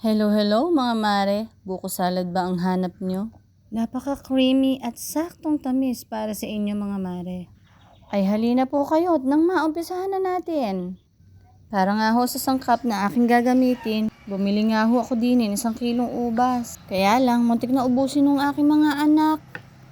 Hello, hello mga mare. Buko salad ba ang hanap nyo? Napaka-creamy at saktong tamis para sa inyo mga mare. Ay halina po kayo at nang maumpisahan na natin. Para nga ho sa sangkap na aking gagamitin, bumili nga ho ako din 1 kilong ubas. Kaya lang, muntik na ubusin ng aking mga anak.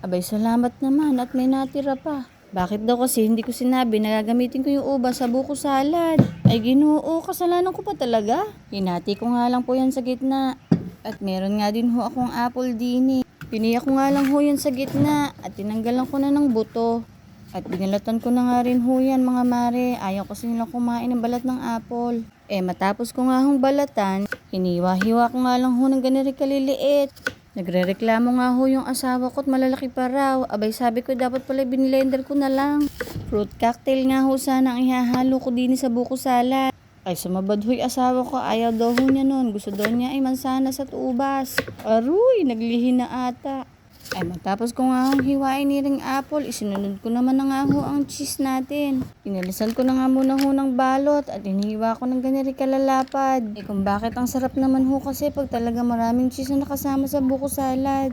Abay salamat naman at may natira pa. Bakit daw kasi hindi ko sinabi na gagamitin ko yung ubas sa buko salad? Ay Ginoo, kasalanan ko pa talaga. Hinati ko nga lang po yan sa gitna. At meron nga din ho akong apple din eh. Piniya ko nga lang ho yan sa gitna at tinanggalan ko na ng buto. At binalatan ko na nga rin ho yan mga mare. Ayaw kasi nilang kumain ng balat ng apple. Matapos ko nga hong balatan, hiniwa-hiwa ko nga lang ho ng ganiri kaliliit. Nagrereklamo nga ho yung asawa ko at malalaki pa raw. Abay sabi ko dapat pala binilender ko na lang. Fruit cocktail nga ho sana ang ihahalo ko din sa buko salad. Ay sumabad ho'y asawa ko, ayaw daw ho niya nun. Gusto daw niya ay mansanas at ubas. Aruy, naglihi na ata. Ay matapos ko nga hong hiwain ni ring apple, isinunod ko naman na nga ho ang cheese natin. Inalisan ko na nga muna ho ng balot at inihiwa ko ng ganyan kalalapad. Kung bakit ang sarap naman ho kasi pag talaga maraming cheese na nakasama sa buko salad.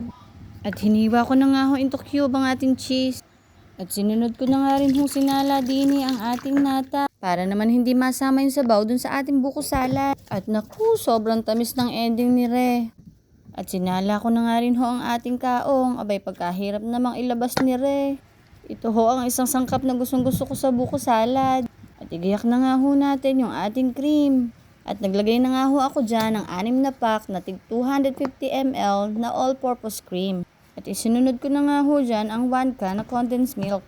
At hiniwa ko na nga ho into cube ang ating cheese. At sinunod ko na nga rin ho sinala dini ang ating nata. Para naman hindi masama yung sabaw dun sa ating buko salad. At naku, sobrang tamis ng ending ni Re. At sinala ko na nga rin ho ang ating kaong. Abay pagkahirap namang ilabas ni Re. Ito ho ang isang sangkap na gustong gusto ko sa buko salad. At igayak na nga ho natin yung ating cream. At naglagay na nga ho ako dyan ng 6 na pack na tig 250 ml na all-purpose cream. At isinunod ko na nga ho dyan ang 1 can na condensed milk.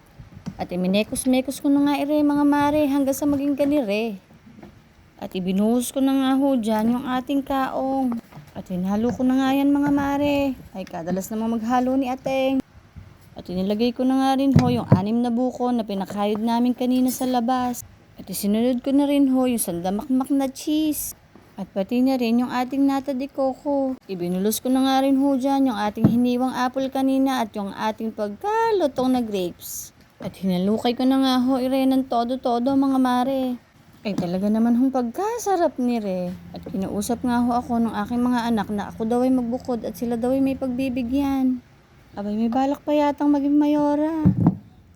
At iminekos-mekos ko na nga mga mare hanggang sa maging ganire. At ibinuhos ko na nga ho dyan yung ating kaong. At hinalo ko na nga yan mga mare. Ay kadalas namang maghalo ni Ateng. At inilagay ko na nga rin ho yung 6 na buko na pinakayod namin kanina sa labas. At isinunod ko na rin ho yung sandamakmak na cheese. At pati na rin yung ating nata de coco. Ibinulos ko na nga rin ho dyan yung ating hiniwang apple kanina at yung ating pagkalutong na grapes. At hinalukay ko na nga ho ng todo-todo mga mare. Ay talaga naman hong pagkasarap ni Re. At kinausap nga ho ako ng aking mga anak na ako daw ay magbukod at sila daw ay may pagbibigyan. Abay may balak pa yatang maging mayora.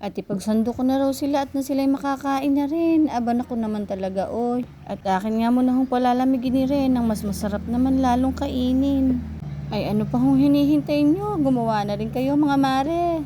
At ipagsando ko na raw sila at na sila'y makakain na rin. Aban ako naman talaga oy. At akin nga muna hong palalamigin ni Re nang mas masarap naman lalong kainin. Ay ano pa hong hinihintay nyo? Gumawa na rin kayo mga mare.